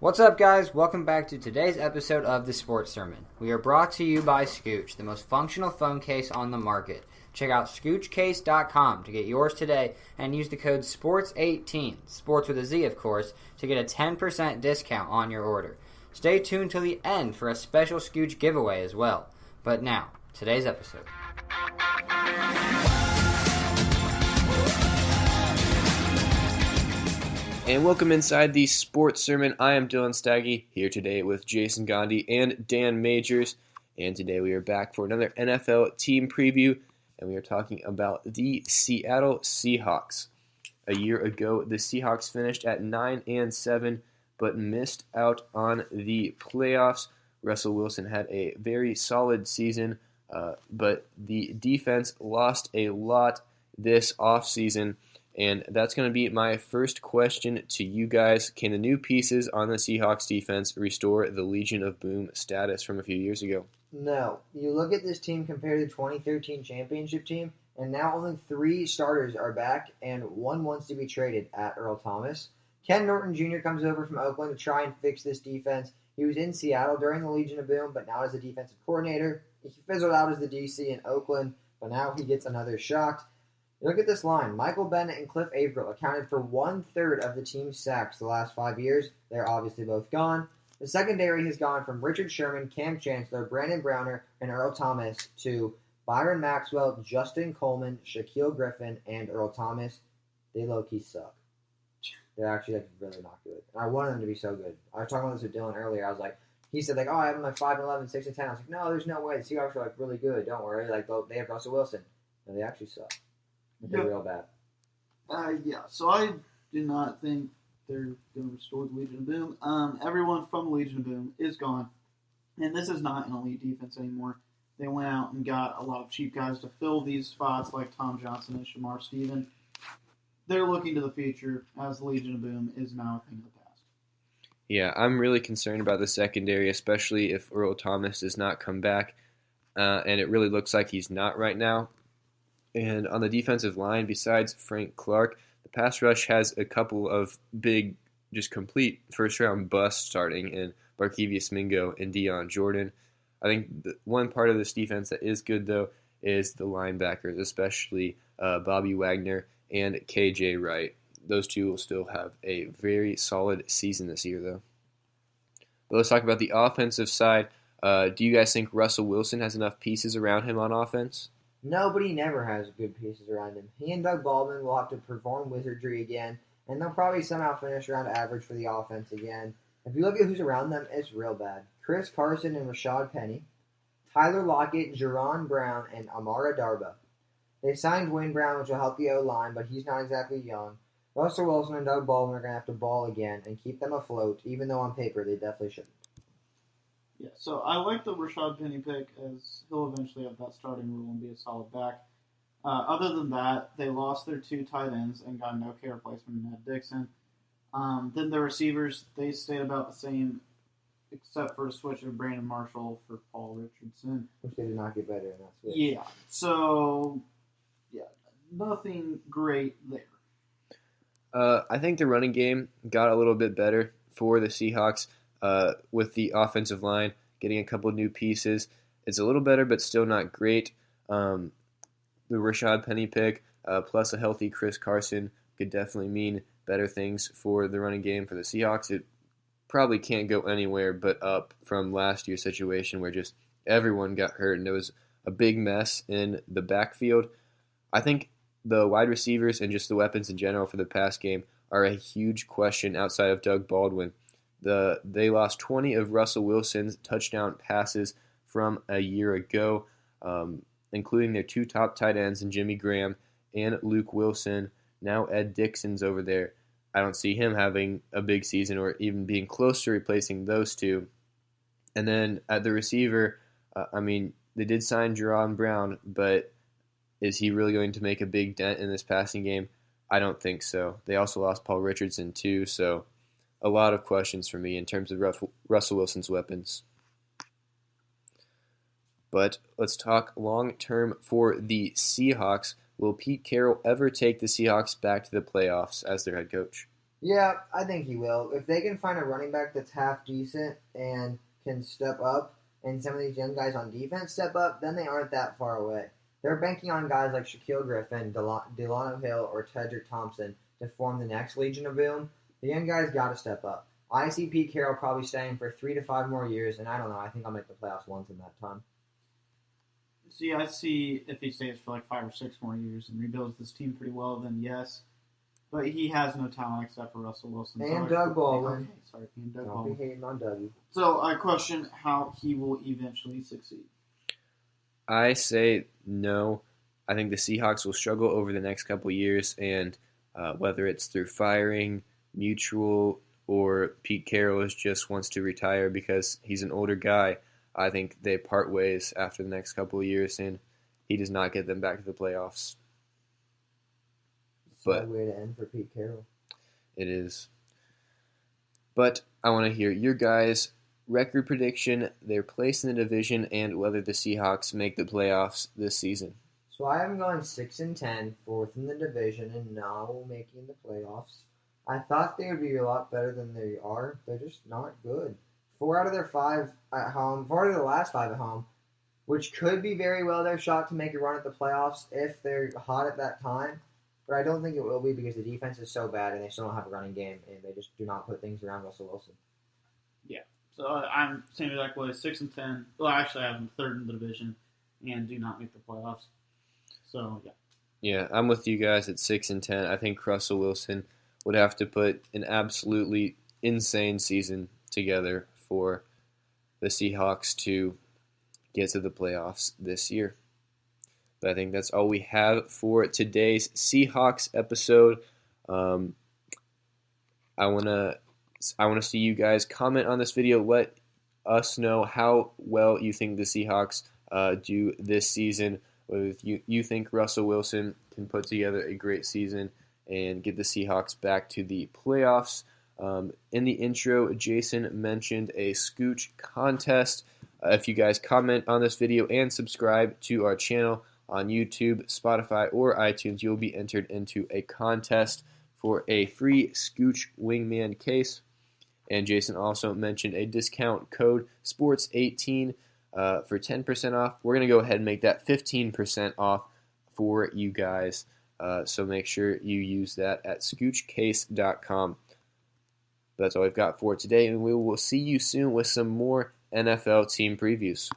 What's up, guys? Welcome back to today's episode of the Sports Sermon. We are brought to you by Scooch, the most functional phone case on the market. Check out scoochcase.com to get yours today and use the code SPORTS18, sports with a Z, of course, to get a 10% discount on your order. Stay tuned till the end for a special Scooch giveaway as well. But now, today's episode. And welcome inside the Sports Sermon. I am Dylan Staggy, here today with Jason Gandhi and Dan Majors. And today we are back for another NFL team preview, and we are talking about the Seattle Seahawks. A year ago, the Seahawks finished at 9-7, but missed out on the playoffs. Russell Wilson had a very solid season, but the defense lost a lot this offseason. And that's going to be my first question to you guys. Can the new pieces on the Seahawks defense restore the Legion of Boom status from a few years ago? No. You look at this team compared to the 2013 championship team, and now only 3 starters are back, and one wants to be traded at Earl Thomas. Ken Norton Jr. comes over from Oakland to try and fix this defense. He was in Seattle during the Legion of Boom, but now as a defensive coordinator. He fizzled out as the DC in Oakland, but now he gets another shot. Look at this line. Michael Bennett and Cliff Averill accounted for 1/3 of the team's sacks the last 5 years. They're obviously both gone. The secondary has gone from Richard Sherman, Cam Chancellor, Brandon Browner, and Earl Thomas to Byron Maxwell, Justin Coleman, Shaquille Griffin, and Earl Thomas. They low-key suck. They're actually really not good. And I wanted them to be so good. I was talking about this with Dylan earlier. I was like, he said, I have them like 5-11, 6-10. I was like, no, there's no way. The Seahawks are really good. Don't worry. They have Russell Wilson. No, they actually suck. They're real bad. So I do not think they're going to restore the Legion of Boom. Everyone from the Legion of Boom is gone. And this is not an elite defense anymore. They went out and got a lot of cheap guys to fill these spots like Tom Johnson and Shamar Stephen. They're looking to the future as the Legion of Boom is now a thing of the past. Yeah, I'm really concerned about the secondary, especially if Earl Thomas does not come back. And it really looks like he's not right now. And on the defensive line, besides Frank Clark, the pass rush has a couple of big, just complete first-round busts starting in Barkevious Mingo and Dion Jordan. I think the one part of this defense that is good, though, is the linebackers, especially Bobby Wagner and KJ Wright. Those two will still have a very solid season this year, though. But let's talk about the offensive side. Do you guys think Russell Wilson has enough pieces around him on offense? Nobody never has good pieces around him. He and Doug Baldwin will have to perform wizardry again, and they'll probably somehow finish around average for the offense again. If you look at who's around them, it's real bad. Chris Carson and Rashad Penny, Tyler Lockett, Jerron Brown, and Amara Darboh. They signed Wayne Brown, which will help the O-line, but he's not exactly young. Russell Wilson and Doug Baldwin are going to have to ball again and keep them afloat, even though on paper they definitely shouldn't. Yeah, so I like the Rashad Penny pick as he'll eventually have that starting role and be a solid back. Other than that, they lost their 2 tight ends and got an okay replacement in Ned Dixon. Then the receivers, they stayed about the same except for a switch of Brandon Marshall for Paul Richardson. Which they did not get better in that switch. Yeah, so, nothing great there. I think the running game got a little bit better for the Seahawks. With the offensive line, getting a couple new pieces. It's a little better, but still not great. The Rashad Penny pick, plus a healthy Chris Carson, could definitely mean better things for the running game for the Seahawks. It probably can't go anywhere but up from last year's situation where just everyone got hurt and it was a big mess in the backfield. I think the wide receivers and just the weapons in general for the pass game are a huge question outside of Doug Baldwin. They lost 20 of Russell Wilson's touchdown passes from a year ago, including their 2 top tight ends in Jimmy Graham and Luke Wilson. Now Ed Dixon's over there. I don't see him having a big season or even being close to replacing those 2. And then at the receiver, they did sign Jerron Brown, but is he really going to make a big dent in this passing game? I don't think so. They also lost Paul Richardson too, so a lot of questions for me in terms of Russell Wilson's weapons. But let's talk long-term for the Seahawks. Will Pete Carroll ever take the Seahawks back to the playoffs as their head coach? Yeah, I think he will. If they can find a running back that's half decent and can step up, and some of these young guys on defense step up, then they aren't that far away. They're banking on guys like Shaquille Griffin, Delano Hill, or Tedrick Thompson to form the next Legion of Boom. The young guys got to step up. I see Pete Carroll probably staying for 3 to 5 more years, and I don't know. I think I'll make the playoffs once in that time. See, I see if he stays for like 5 or 6 more years and rebuilds this team pretty well, then yes. But he has no talent except for Russell Wilson. And Doug Baldwin. Okay, sorry, and Doug Don't Baldwin. be hating on Dougie. So I question how he will eventually succeed. I say no. I think the Seahawks will struggle over the next couple years, and whether it's through firing, mutual, or Pete Carroll just wants to retire because he's an older guy, I think they part ways after the next couple of years, and he does not get them back to the playoffs. Sad way to end for Pete Carroll. It is. But I want to hear your guys' record prediction, their place in the division, and whether the Seahawks make the playoffs this season. So I am going 6-10, fourth in the division, and now making the playoffs. I thought they would be a lot better than they are. They're just not good. 4 out of their 5 at home, 4 out of the last 5 at home, which could be very well their shot to make a run at the playoffs if they're hot at that time. But I don't think it will be because the defense is so bad and they still don't have a running game and they just do not put things around Russell Wilson. Yeah. So I'm same exact way, 6-10. Well, actually, I have them third in the division and do not make the playoffs. So yeah. Yeah, I'm with you guys at 6-10. I think Russell Wilson would have to put an absolutely insane season together for the Seahawks to get to the playoffs this year. But I think that's all we have for today's Seahawks episode. I wanna see you guys comment on this video. Let us know how well you think the Seahawks do this season. Whether you think Russell Wilson can put together a great season and get the Seahawks back to the playoffs. In the intro, Jason mentioned a Scooch contest. If you guys comment on this video and subscribe to our channel on YouTube, Spotify, or iTunes, you'll be entered into a contest for a free Scooch Wingman case. And Jason also mentioned a discount code, SPORTS18, for 10% off. We're going to go ahead and make that 15% off for you guys. So make sure you use that at scoochcase.com. That's all we've got for today, and we will see you soon with some more NFL team previews.